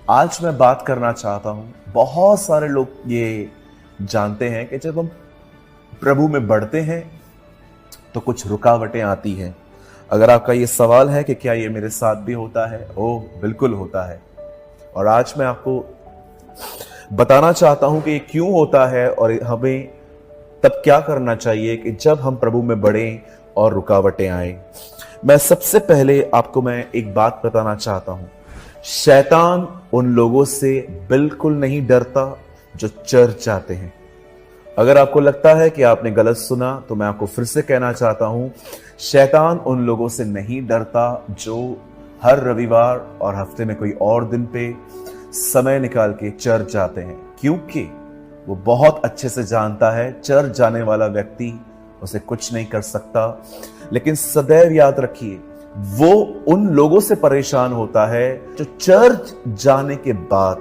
आज मैं बात करना चाहता हूं। बहुत सारे लोग ये जानते हैं कि जब हम प्रभु में बढ़ते हैं तो कुछ रुकावटें आती हैं। अगर आपका ये सवाल है कि क्या ये मेरे साथ भी होता है, ओह बिल्कुल होता है। और आज मैं आपको बताना चाहता हूं कि ये क्यों होता है और हमें तब क्या करना चाहिए कि जब हम प्रभु में बढ़ें और रुकावटें आए। मैं सबसे पहले आपको मैं एक बात बताना चाहता हूं। शैतान उन लोगों से बिल्कुल नहीं डरता जो चर्च जाते हैं। अगर आपको लगता है कि आपने गलत सुना तो मैं आपको फिर से कहना चाहता हूं, शैतान उन लोगों से नहीं डरता जो हर रविवार और हफ्ते में कोई और दिन पे समय निकाल के चर्च जाते हैं, क्योंकि वो बहुत अच्छे से जानता है चर्च जाने वाला व्यक्ति उसे कुछ नहीं कर सकता। लेकिन सदैव याद रखिए, वो उन लोगों से परेशान होता है जो चर्च जाने के बाद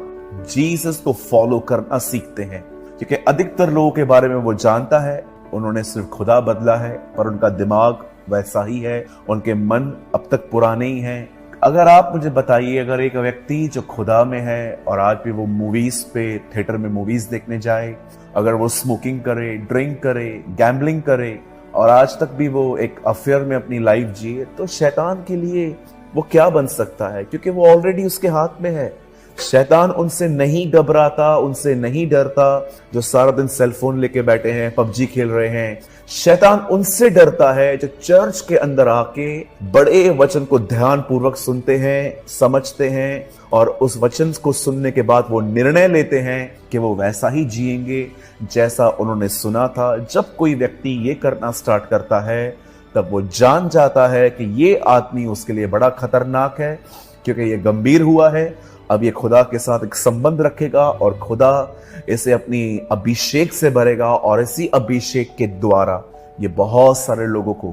जीसस को फॉलो करना सीखते हैं, क्योंकि अधिकतर लोगों के बारे में वो जानता है उन्होंने सिर्फ खुदा बदला है, पर उनका दिमाग वैसा ही है, उनके मन अब तक पुराने ही हैं। अगर आप मुझे बताइए, अगर एक व्यक्ति जो खुदा में है और आज भी वो मूवीज पे थिएटर में मूवीज देखने जाए, अगर वो स्मोकिंग करे, ड्रिंक करे, गैम्बलिंग करे और आज तक भी वो एक अफेयर में अपनी लाइफ जिए, तो शैतान के लिए वो क्या बन सकता है, क्योंकि वो ऑलरेडी उसके हाथ में है। शैतान उनसे नहीं घबराता, उनसे नहीं डरता जो सारा दिन सेलफोन लेके बैठे हैं, पबजी खेल रहे हैं। शैतान उनसे डरता है जो चर्च के अंदर आके बड़े वचन को ध्यान पूर्वक सुनते हैं, समझते हैं और उस वचन को सुनने के बाद वो निर्णय लेते हैं कि वो वैसा ही जिएंगे जैसा उन्होंने सुना था। जब कोई व्यक्ति ये करना स्टार्ट करता है तब वो जान जाता है कि ये आदमी उसके लिए बड़ा खतरनाक है, क्योंकि ये गंभीर हुआ है। अब ये खुदा के साथ एक संबंध रखेगा और खुदा इसे अपनी अभिषेक से भरेगा और इसी अभिषेक के द्वारा ये बहुत सारे लोगों को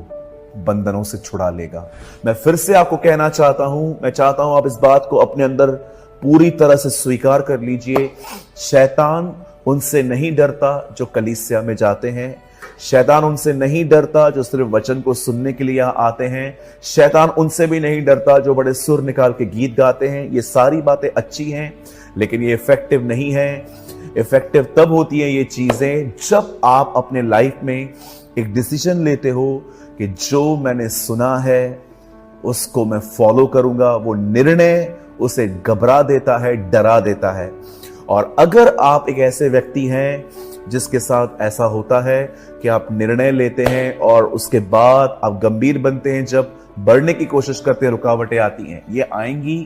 बंधनों से छुड़ा लेगा। मैं फिर से आपको कहना चाहता हूं, मैं चाहता हूं आप इस बात को अपने अंदर पूरी तरह से स्वीकार कर लीजिए। शैतान उनसे नहीं डरता जो कलीसिया में जाते हैं। शैतान उनसे नहीं डरता जो सिर्फ वचन को सुनने के लिए यहां आते हैं। शैतान उनसे भी नहीं डरता जो बड़े सुर निकाल के गीत गाते हैं। ये सारी बातें अच्छी हैं, लेकिन ये इफेक्टिव नहीं है। इफेक्टिव तब होती है ये चीजें जब आप अपने लाइफ में एक डिसीजन लेते हो कि जो मैंने सुना है उसको मैं फॉलो करूंगा। वो निर्णय उसे घबरा देता है, डरा देता है। और अगर आप एक ऐसे व्यक्ति हैं जिसके साथ ऐसा होता है कि आप निर्णय लेते हैं और उसके बाद आप गंभीर बनते हैं, जब बढ़ने की कोशिश करते हैं रुकावटें आती हैं, ये आएंगी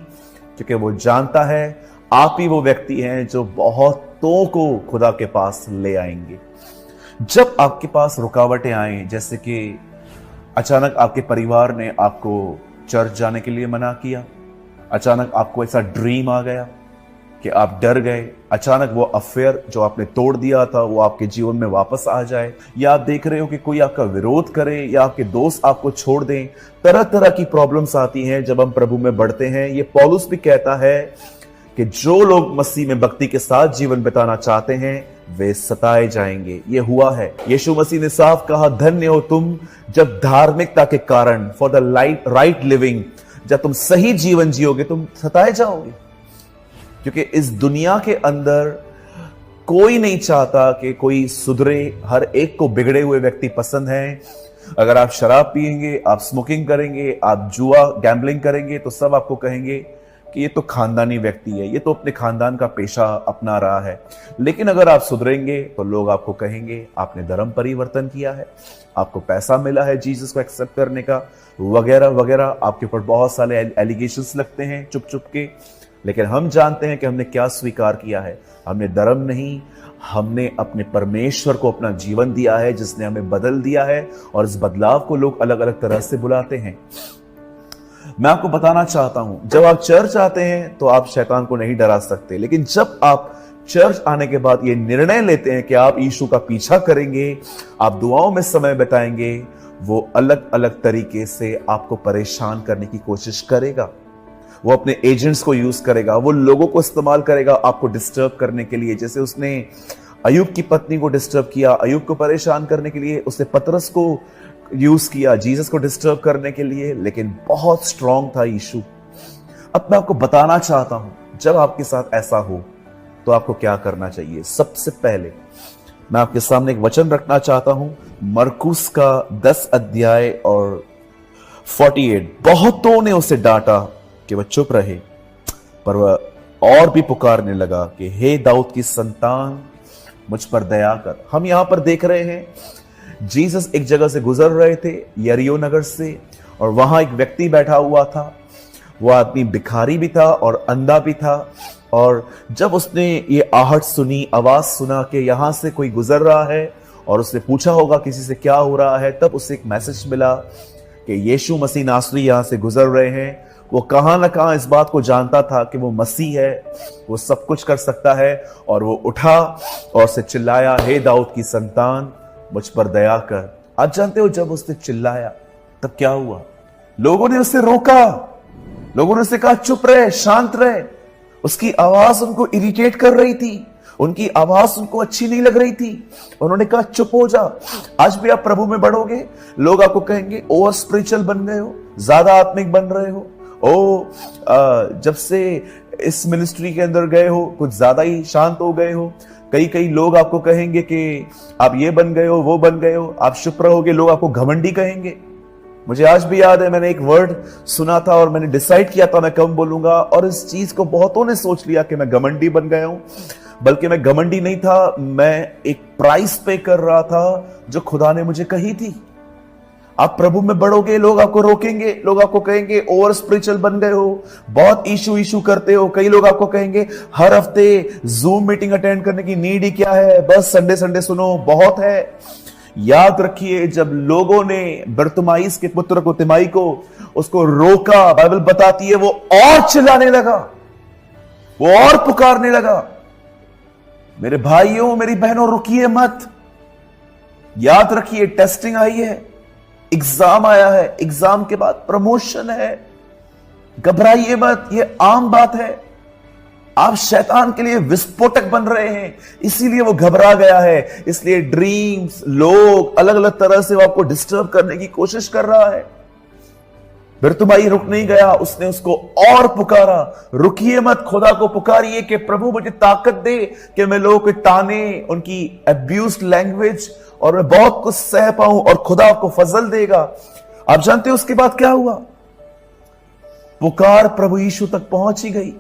क्योंकि वो जानता है आप ही वो व्यक्ति हैं जो बहुतों को खुदा के पास ले आएंगे। जब आपके पास रुकावटें आए, जैसे कि अचानक आपके परिवार ने आपको चर्च जाने के लिए मना किया, अचानक आपको ऐसा ड्रीम आ गया कि आप डर गए, अचानक वो अफेयर जो आपने तोड़ दिया था वो आपके जीवन में वापस आ जाए, या आप देख रहे हो कि कोई आपका विरोध करे या आपके दोस्त आपको छोड़ दें। तरह तरह की प्रॉब्लम्स आती हैं जब हम प्रभु में बढ़ते हैं। ये पौलुस भी कहता है कि जो लोग मसीह में भक्ति के साथ जीवन बिताना चाहते हैं वे सताए जाएंगे। ये हुआ है। यीशु मसीह ने साफ कहा, धन्य हो तुम जब धार्मिकता के कारण, फॉर द राइट लिविंग, जब तुम सही जीवन जियोगे तुम सताए जाओगे। क्योंकि इस दुनिया के अंदर कोई नहीं चाहता कि कोई सुधरे, हर एक को बिगड़े हुए व्यक्ति पसंद हैं। अगर आप शराब पिएंगे, आप स्मोकिंग करेंगे, आप जुआ गैम्बलिंग करेंगे, तो सब आपको कहेंगे कि ये तो खानदानी व्यक्ति है, ये तो अपने खानदान का पेशा अपना रहा है। लेकिन अगर आप सुधरेंगे तो लोग आपको कहेंगे आपने धर्म परिवर्तन किया है, आपको पैसा मिला है जीसस को एक्सेप्ट करने का, वगैरह वगैरह। आपके ऊपर बहुत सारे एलिगेशंस लगते हैं चुप चुप के। लेकिन हम जानते हैं कि हमने क्या स्वीकार किया है। हमने धर्म नहीं, हमने अपने परमेश्वर को अपना जीवन दिया है जिसने हमें बदल दिया है, और इस बदलाव को लोग अलग अलग तरह से बुलाते हैं। मैं आपको बताना चाहता हूं, जब आप चर्च आते हैं तो आप शैतान को नहीं डरा सकते, लेकिन जब आप चर्च आने के बाद ये निर्णय लेते हैं कि आप यीशु का पीछा करेंगे, आप दुआओं में समय बिताएंगे, वो अलग अलग तरीके से आपको परेशान करने की कोशिश करेगा। वो अपने एजेंट्स को यूज करेगा, वो लोगों को इस्तेमाल करेगा आपको डिस्टर्ब करने के लिए। जैसे उसने अय्यूब की पत्नी को डिस्टर्ब किया, अय्यूब को परेशान करने के लिए उसने पतरस को यूज किया, जीसस को डिस्टर्ब करने के लिए, लेकिन बहुत स्ट्रांग था यीशु। अब मैं आपको बताना चाहता हूं, जब आपके साथ ऐसा हो तो आपको क्या करना चाहिए? सबसे पहले मैं आपके सामने एक वचन रखना चाहता हूं, मरकुस का 10 अध्याय और 48। बहुतों ने उसे डांटा कि वह चुप रहे, पर वह और भी पुकारने लगा कि हे दाऊद की संतान, मुझ पर दया कर। हम यहां पर देख रहे हैं जीसस एक जगह से गुजर रहे थे, यरीहो नगर से, और वहां एक व्यक्ति बैठा हुआ था। वह आदमी भिखारी भी था और अंधा भी था। और जब उसने ये आहट सुनी, आवाज सुना कि यहां से कोई गुजर रहा है, और उसने पूछा होगा किसी से क्या हो रहा है, तब उसे एक मैसेज मिला कि यीशु मसीह नासरी यहां से गुजर रहे हैं। वो कहां ना कहां इस बात को जानता था कि वो मसीह है, वो सब कुछ कर सकता है। और वो उठा और उससे चिल्लाया, हे दाऊद की संतान, मुझ पर दया कर। आप जानते हो जब उसने चिल्लाया तब क्या हुआ? लोगों ने उसे रोका, लोगों ने उसे कहा चुप रहे, शांत रहे। उसकी आवाज उनको इरिटेट कर रही थी, उनकी आवाज उनको अच्छी नहीं लग रही थी। उन्होंने कहा चुप हो जा। आज भी आप प्रभु में बढ़ोगे, लोग आपको कहेंगे ओवर स्पिरिचुअल बन गए हो, ज्यादा आत्मिक बन रहे हो, जब से इस मिनिस्ट्री के अंदर गए हो कुछ ज्यादा ही शांत हो गए हो। कई लोग आपको कहेंगे कि आप ये बन गए हो, वो बन गए हो, आप चुप रहोगे, लोग आपको घमंडी कहेंगे। मुझे आज भी याद है, मैंने एक वर्ड सुना था और मैंने डिसाइड किया था मैं कम बोलूंगा, और इस चीज को बहुतों ने सोच लिया कि मैं घमंडी बन गया हूं। बल्कि मैं घमंडी नहीं था, मैं एक प्राइस पे कर रहा था जो खुदा ने मुझे कही थी। आप प्रभु में बढ़ोगे, लोग आपको रोकेंगे, लोग आपको कहेंगे ओवर स्पिरिचुअल बन गए हो, बहुत इशू करते हो। कई लोग आपको कहेंगे हर हफ्ते जूम मीटिंग अटेंड करने की नीड ही क्या है, बस संडे सुनो, बहुत है। याद रखिए, जब लोगों ने बरतुमाइस के पुत्र को, तिमाई को, उसको रोका, बाइबल बताती है वो और चिल्लाने लगा, वो और पुकारने लगा। मेरे भाइयों, मेरी बहनों, रुकिए मत। याद रखिए, टेस्टिंग आई है, एग्जाम आया है, एग्जाम के बाद प्रमोशन है। घबराइए मत, ये आम बात है। आप शैतान के लिए विस्फोटक बन रहे हैं, इसीलिए वो घबरा गया है। इसलिए ड्रीम्स, लोग अलग अलग तरह से वो आपको डिस्टर्ब करने की कोशिश कर रहा है। बरतुमाई रुक नहीं गया, उसने उसको और पुकारा। रुकिए मत, खुदा को पुकारिए कि प्रभु मुझे ताकत दे कि मैं लोगों के ताने, उनकी अब्यूज्ड लैंग्वेज, और मैं बहुत कुछ सह पाऊं, और खुदा आपको फजल देगा। आप जानते हो उसके बाद क्या हुआ? पुकार प्रभु यीशु तक पहुंच ही गई,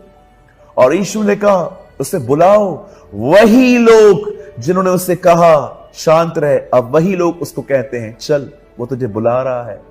और यीशु ने कहा उसे बुलाओ। वही लोग जिन्होंने उससे कहा शांत रहे, अब वही लोग उसको कहते हैं चल, वो तुझे बुला रहा है।